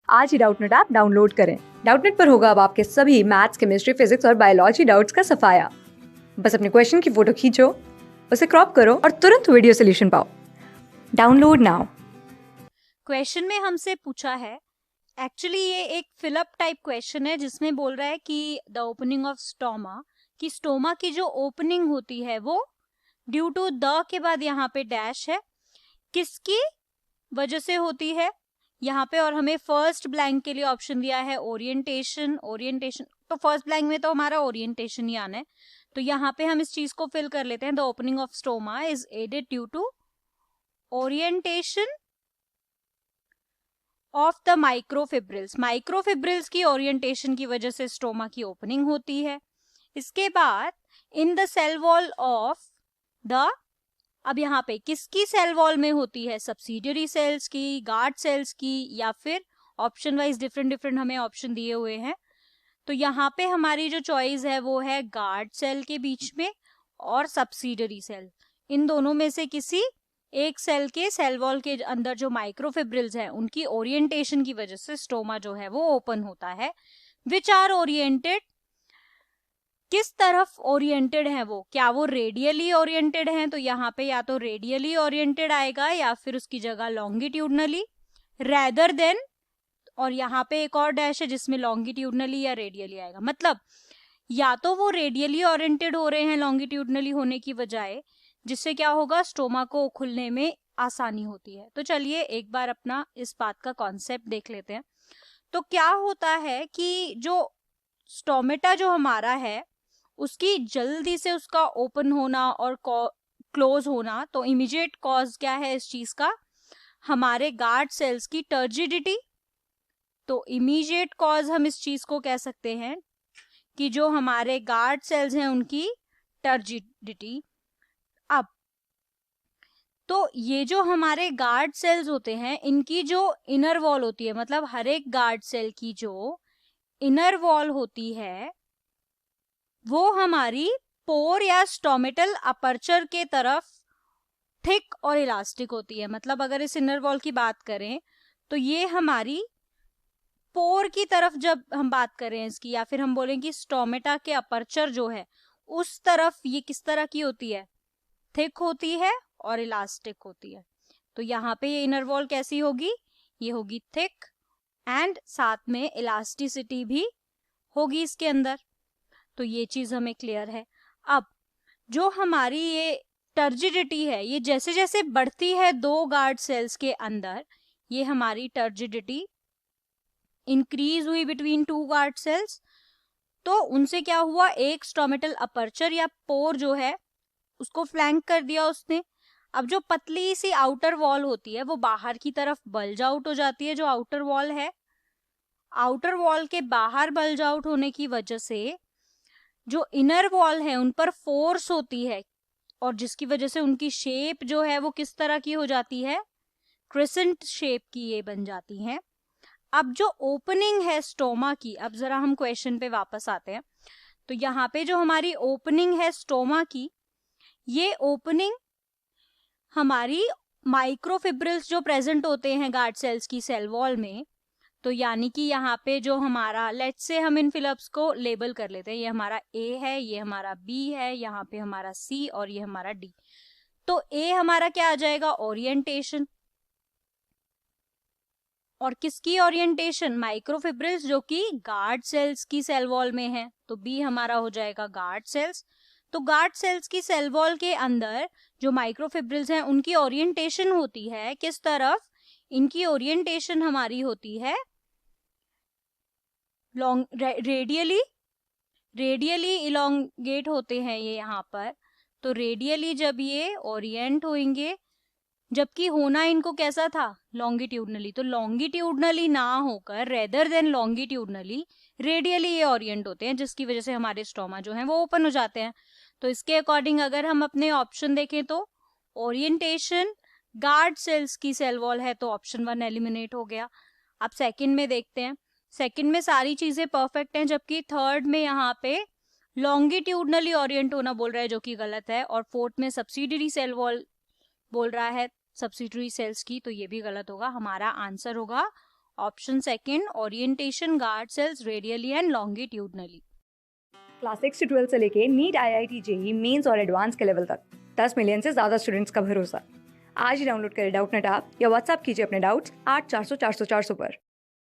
आज ही Doubtnut app download करें। Doubtnut पर होगा अब आपके सभी मैथ्स, केमिस्ट्री, फिजिक्स और बायोलॉजी डाउट्स का सफाया। बस अपने क्वेश्चन की फोटो खींचो, उसे क्रॉप करो और तुरंत वीडियो सोल्यूशन पाओ। Download now. क्वेश्चन में हमसे पूछा है, एक्चुअली ये एक फिलअप टाइप क्वेश्चन है जिसमें बोल रहा है कि द ओपनिंग ऑफ स्टोमा, कि स्टोमा की जो ओपनिंग होती है वो ड्यू टू द के बाद यहाँ पे डैश है, किसकी वजह से होती है यहाँ पे। और हमें फर्स्ट ब्लैंक के लिए ऑप्शन दिया है ओरिएंटेशन। तो फर्स्ट ब्लैंक में तो हमारा ओरिएंटेशन ही आना है, तो यहाँ पे हम इस चीज को फिल कर लेते हैं। The opening of stoma is aided due to orientation of the microfibrils. Microfibrils की ओरिएंटेशन की वजह से स्टोमा की ओपनिंग होती है। इसके बाद in the cell wall of the, अब यहाँ पे किसकी सेल वॉल में होती है, सब्सिडियरी सेल्स की, गार्ड सेल्स की, या फिर ऑप्शन वाइज डिफरेंट डिफरेंट हमें ऑप्शन दिए हुए हैं। तो यहाँ पे हमारी जो चॉइस है वो है गार्ड सेल के बीच में और सब्सिडियरी सेल, इन दोनों में से किसी एक सेल के सेल वॉल के अंदर जो माइक्रोफिब्रिल्स हैं उनकी ओरिएंटेशन की वजह से स्टोमा जो है वो ओपन होता है। विच आर ओरिएंटेड, किस तरफ ओरिएंटेड है वो, क्या वो रेडियली ओरिएंटेड हैं, तो यहाँ पे या तो रेडियली ओरिएंटेड आएगा या फिर उसकी जगह लॉन्गिट्यूडनली, रेदर देन, और यहाँ पे एक और डैश है जिसमें लॉन्गिट्यूडनली या रेडियली आएगा। मतलब या तो वो रेडियली ओरिएंटेड हो रहे हैं लॉन्गिट्यूडनली होने की बजाय, जिससे क्या होगा, स्टोमा को खुलने में आसानी होती है। तो चलिए एक बार अपना इस बात का कॉन्सेप्ट देख लेते हैं। तो क्या होता है कि जो स्टोमेटा जो हमारा है उसकी जल्दी से उसका ओपन होना और क्लोज होना, तो इमीडिएट कॉज क्या है इस चीज का, हमारे गार्ड सेल्स की टर्जिडिटी। तो इमीडिएट कॉज हम इस चीज को कह सकते हैं कि जो हमारे गार्ड सेल्स हैं उनकी टर्जिडिटी। अब तो ये जो हमारे गार्ड सेल्स होते हैं इनकी जो इनर वॉल होती है, मतलब हर एक गार्ड सेल की जो इनर वॉल होती है वो हमारी पोर या स्टोमेटल अपर्चर के तरफ थिक और इलास्टिक होती है। मतलब अगर इस इनर वॉल की बात करें तो ये हमारी पोर की तरफ जब हम बात करें इसकी, या फिर हम बोलें कि स्टोमेटा के अपर्चर जो है उस तरफ ये किस तरह की होती है, थिक होती है और इलास्टिक होती है। तो यहाँ पे ये इनर वॉल कैसी होगी, ये होगी थिक एंड साथ में इलास्टिसिटी भी होगी इसके अंदर। तो ये चीज हमें क्लियर है। अब जो हमारी ये टर्जिडिटी है ये जैसे जैसे बढ़ती है दो गार्ड सेल्स के अंदर, ये हमारी टर्जिडिटी इंक्रीज हुई बिटवीन टू गार्ड सेल्स, तो उनसे क्या हुआ, एक स्टोमेटल अपर्चर या पोर जो है उसको फ्लैंक कर दिया उसने। अब जो पतली सी आउटर वॉल होती है वो बाहर की तरफ बल्ज आउट हो जाती है। जो आउटर वॉल है, आउटर वॉल के बाहर बल्ज आउट होने की वजह से जो इनर वॉल है उन पर फोर्स होती है, और जिसकी वजह से उनकी शेप जो है वो किस तरह की हो जाती है, क्रिसेंट शेप की ये बन जाती है। अब जो ओपनिंग है स्टोमा की, अब जरा हम क्वेश्चन पे वापस आते हैं। तो यहाँ पे जो हमारी ओपनिंग है स्टोमा की, ये ओपनिंग हमारी माइक्रोफिब्रिल्स जो प्रेजेंट होते हैं गार्ड सेल्स की सेल वॉल में, तो यानी कि यहाँ पे जो हमारा, लेट्स से हम इन फिलअप्स को लेबल कर लेते हैं, ये हमारा ए है, ये हमारा बी है, यहाँ पे हमारा सी और ये हमारा डी। तो ए हमारा क्या आ जाएगा, ओरिएंटेशन, और किसकी ओरिएंटेशन, माइक्रोफिब्रिल्स जो कि गार्ड सेल्स की सेल वॉल में है। तो बी हमारा हो जाएगा गार्ड सेल्स। तो गार्ड सेल्स की सेल वॉल के अंदर जो माइक्रोफिब्रिल्स हैं उनकी ओरिएंटेशन होती है किस तरफ, इनकी ओरिएंटेशन हमारी होती है रेडियली, रेडियली इलोंगेट होते हैं ये यहाँ पर। तो रेडियली जब ये ओरिएंट होंगे, जबकि होना इनको कैसा था, लॉन्गिट्यूडनली, तो लॉन्गिट्यूडनली ना होकर रेदर देन लॉन्गिट्यूडनली रेडियली ये ओरिएंट होते हैं, जिसकी वजह से हमारे स्टोमा जो है वो ओपन हो जाते हैं। तो इसके अकॉर्डिंग अगर हम अपने ऑप्शन देखें तो ओरिएंटेशन गार्ड सेल्स की सेल वॉल है, तो ऑप्शन 1 एलिमिनेट हो गया। अब सेकंड में देखते हैं, सेकंड में सारी चीजें परफेक्ट हैं, जबकि थर्ड में यहाँ पे लॉन्गिट्यूडनली ओरिएंट होना बोल रहा है जो कि गलत है, और फोर्थ में सब्सिडियरी सेल वॉल बोल रहा है सब्सिडियरी सेल्स की, तो ये भी गलत होगा। हमारा आंसर होगा option second, orientation guard cells radially and longitudinally. Class 6 से 12 से लेके नीट, IIT, JEE मेंस और एडवांस के लेवल तक 10 मिलियन से ज्यादा स्टूडेंट्स का भरोसा। आज ही डाउनलोड करें डाउटनेट ऐप या व्हाट्सएप कीजिए अपने डाउट्स 8400 400 400 पर।